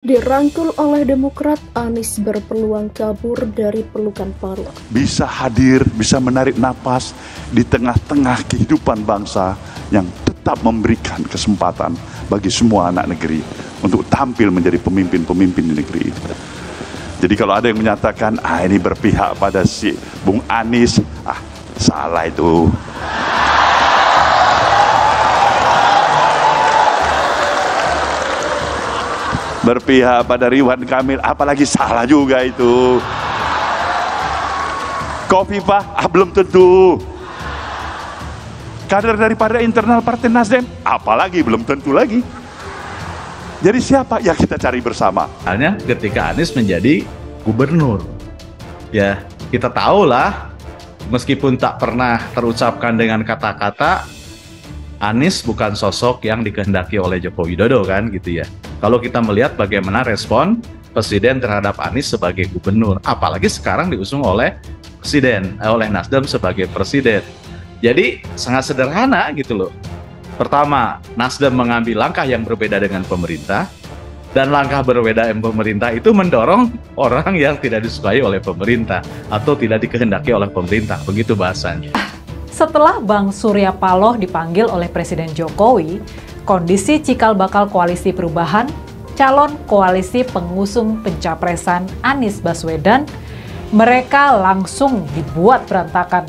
Dirangkul oleh Demokrat, Anies berpeluang kabur dari pelukan Paloh. Bisa hadir, bisa menarik napas di tengah-tengah kehidupan bangsa yang tetap memberikan kesempatan bagi semua anak negeri untuk tampil menjadi pemimpin-pemimpin di negeri ini. Jadi kalau ada yang menyatakan, ini berpihak pada si Bung Anies, salah itu. Berpihak pada Ridwan Kamil, apalagi salah juga itu. Khofifah, belum tentu. Kader daripada internal Partai Nasdem, apalagi belum tentu lagi. Jadi siapa? Ya kita cari bersama. Hanya ketika Anies menjadi gubernur, ya kita tahulah, meskipun tak pernah terucapkan dengan kata-kata, Anies bukan sosok yang dikehendaki oleh Joko Widodo kan gitu ya. Kalau kita melihat bagaimana respon Presiden terhadap Anies sebagai gubernur, apalagi sekarang diusung oleh Presiden, oleh Nasdem sebagai Presiden. Jadi sangat sederhana gitu loh. Pertama, Nasdem mengambil langkah yang berbeda dengan pemerintah, dan langkah berbeda dengan pemerintah itu mendorong orang yang tidak disukai oleh pemerintah atau tidak dikehendaki oleh pemerintah, begitu bahasanya. Setelah Bang Surya Paloh dipanggil oleh Presiden Jokowi, kondisi cikal bakal koalisi perubahan, calon koalisi pengusung pencapresan Anies Baswedan, mereka langsung dibuat berantakan.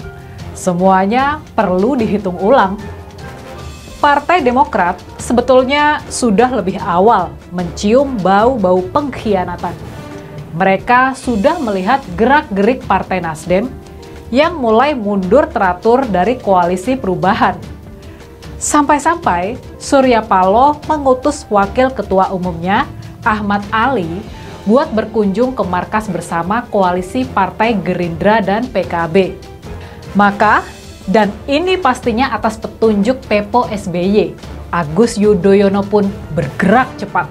Semuanya perlu dihitung ulang. Partai Demokrat sebetulnya sudah lebih awal mencium bau-bau pengkhianatan. Mereka sudah melihat gerak-gerik Partai Nasdem yang mulai mundur teratur dari koalisi perubahan. Sampai-sampai Surya Paloh mengutus wakil ketua umumnya, Ahmad Ali, buat berkunjung ke markas bersama koalisi Partai Gerindra dan PKB. Maka, dan ini pastinya atas petunjuk Pepo SBY, Agus Yudhoyono pun bergerak cepat.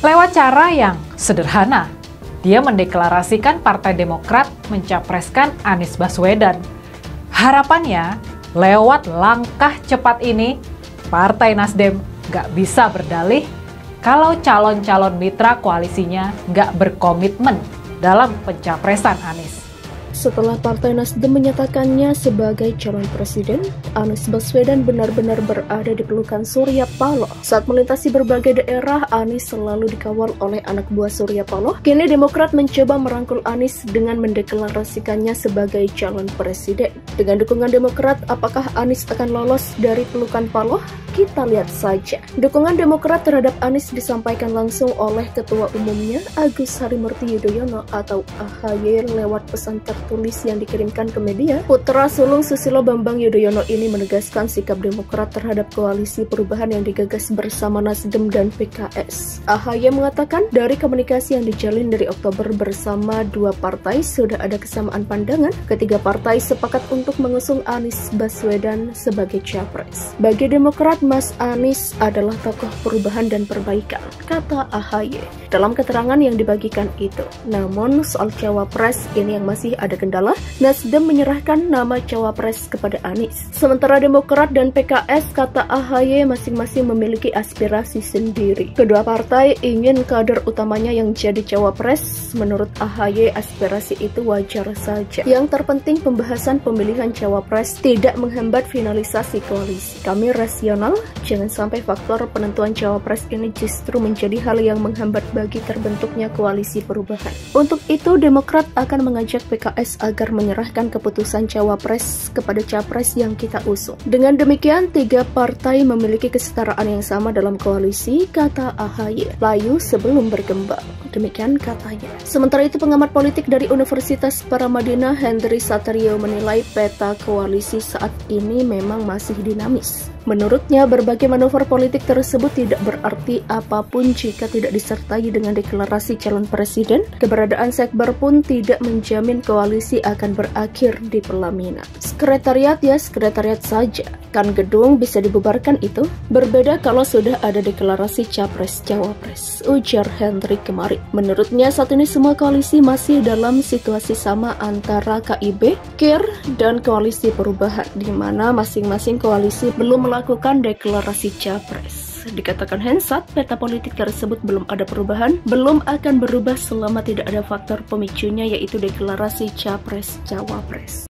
Lewat cara yang sederhana, dia mendeklarasikan Partai Demokrat mencapreskan Anies Baswedan. Harapannya, lewat langkah cepat ini, Partai Nasdem nggak bisa berdalih kalau calon-calon mitra koalisinya nggak berkomitmen dalam pencapresan Anies. Setelah Partai Nasdem menyatakannya sebagai calon presiden, Anies Baswedan benar-benar berada di pelukan Surya Paloh. Saat melintasi berbagai daerah, Anies selalu dikawal oleh anak buah Surya Paloh. Kini Demokrat mencoba merangkul Anies dengan mendeklarasikannya sebagai calon presiden. Dengan dukungan Demokrat, apakah Anies akan lolos dari pelukan Paloh? Kita lihat saja. Dukungan Demokrat terhadap Anies disampaikan langsung oleh Ketua Umumnya Agus Harimurti Yudhoyono atau AHY lewat pesan tertulis yang dikirimkan ke media. Putra sulung Susilo Bambang Yudhoyono ini menegaskan sikap Demokrat terhadap koalisi perubahan yang digagas bersama Nasdem dan PKS. AHY mengatakan dari komunikasi yang dijalin dari Oktober bersama dua partai sudah ada kesamaan pandangan. Ketiga partai sepakat untuk mengusung Anies Baswedan sebagai capres. Bagi Demokrat, Mas Anies adalah tokoh perubahan dan perbaikan, kata AHY dalam keterangan yang dibagikan itu. Namun soal cawapres ini yang masih ada kendala. Nasdem menyerahkan nama cawapres kepada Anies. Sementara Demokrat dan PKS, kata AHY, masing-masing memiliki aspirasi sendiri. Kedua partai ingin kader utamanya yang jadi cawapres. Menurut AHY, aspirasi itu wajar saja. Yang terpenting pembahasan pemilihan cawapres tidak menghambat finalisasi koalisi. Kami rasional, jangan sampai faktor penentuan cawapres ini justru menjadi hal yang menghambat bagi terbentuknya koalisi perubahan. Untuk itu, Demokrat akan mengajak PKS agar menyerahkan keputusan cawapres kepada capres yang kita usung. Dengan demikian, tiga partai memiliki kesetaraan yang sama dalam koalisi, kata AHY. Layu sebelum berkembang, demikian katanya. Sementara itu, pengamat politik dari Universitas Paramadina, Hendry Satrio, menilai peta koalisi saat ini memang masih dinamis. Menurutnya, berbagai manuver politik tersebut tidak berarti apapun jika tidak disertai dengan deklarasi calon presiden. Keberadaan sekber pun tidak menjamin koalisi akan berakhir di pelaminan. Sekretariat ya sekretariat saja, kan gedung bisa dibubarkan itu. Berbeda kalau sudah ada deklarasi capres-cawapres, ujar Hendrik kemarin. Menurutnya saat ini semua koalisi masih dalam situasi sama antara KIB, KIR, dan koalisi perubahan, di mana masing-masing koalisi belum melakukan deklarasi capres. Dikatakan Hensat, peta politik tersebut belum ada perubahan, belum akan berubah selama tidak ada faktor pemicunya yaitu deklarasi Capres-Cawapres.